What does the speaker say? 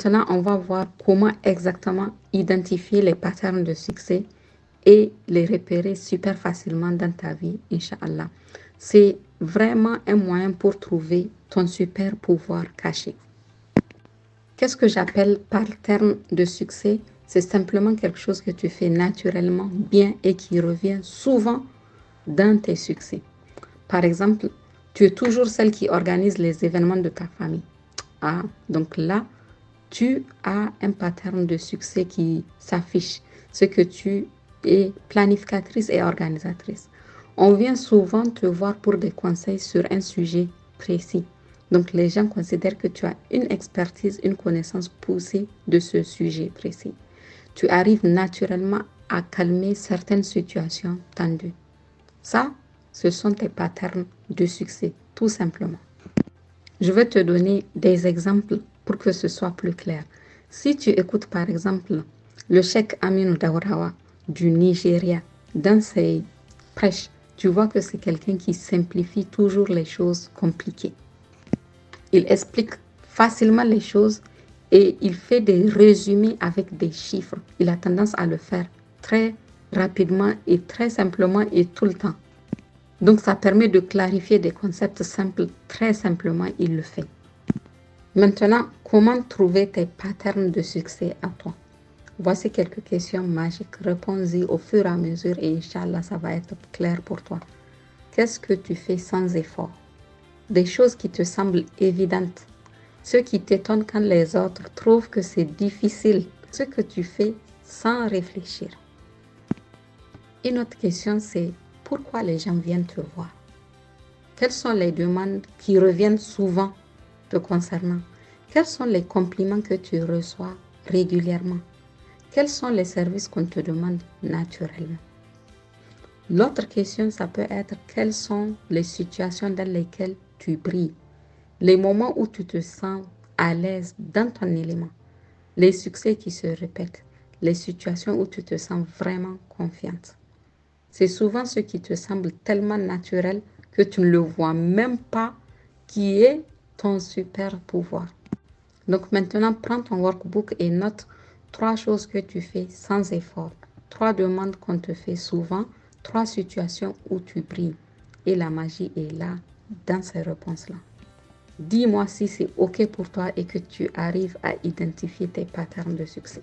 Maintenant, on va voir comment exactement identifier les patterns de succès et les repérer super facilement dans ta vie, Inch'Allah. C'est vraiment un moyen pour trouver ton super pouvoir caché. Qu'est-ce que j'appelle pattern de succès? C'est simplement quelque chose que tu fais naturellement, bien et qui revient souvent dans tes succès. Par exemple, tu es toujours celle qui organise les événements de ta famille. Ah, donc là, tu as un pattern de succès qui s'affiche. C'est que tu es planificatrice et organisatrice. On vient souvent te voir pour des conseils sur un sujet précis. Donc, les gens considèrent que tu as une expertise, une connaissance poussée de ce sujet précis. Tu arrives naturellement à calmer certaines situations tendues. Ça, ce sont tes patterns de succès, tout simplement. Je vais te donner des exemples pour que ce soit plus clair. Si tu écoutes par exemple le Cheikh Aminu Daurawa du Nigeria dans ses prêches, tu vois que c'est quelqu'un qui simplifie toujours les choses compliquées. Il explique facilement les choses et il fait des résumés avec des chiffres. Il a tendance à le faire très rapidement et très simplement et tout le temps. Donc, ça permet de clarifier des concepts simples. Très simplement, il le fait. Maintenant, comment trouver tes patterns de succès à toi? Voici quelques questions magiques. Réponds-y au fur et à mesure et Inch'Allah, ça va être clair pour toi. Qu'est-ce que tu fais sans effort? Des choses qui te semblent évidentes. Ce qui t'étonne quand les autres trouvent que c'est difficile. Ce que tu fais sans réfléchir. Une autre question, c'est pourquoi les gens viennent te voir? Quelles sont les demandes qui reviennent souvent te concernant? Quels sont les compliments que tu reçois régulièrement? Quels sont les services qu'on te demande naturellement? L'autre question, ça peut être quelles sont les situations dans lesquelles tu brilles? Les moments où tu te sens à l'aise dans ton élément? Les succès qui se répètent? Les situations où tu te sens vraiment confiante? C'est souvent ce qui te semble tellement naturel que tu ne le vois même pas qui est ton super pouvoir. Donc maintenant, prends ton workbook et note 3 choses que tu fais sans effort, 3 demandes qu'on te fait souvent, 3 situations où tu brilles. Et la magie est là, dans ces réponses-là. Dis-moi si c'est OK pour toi et que tu arrives à identifier tes patterns de succès.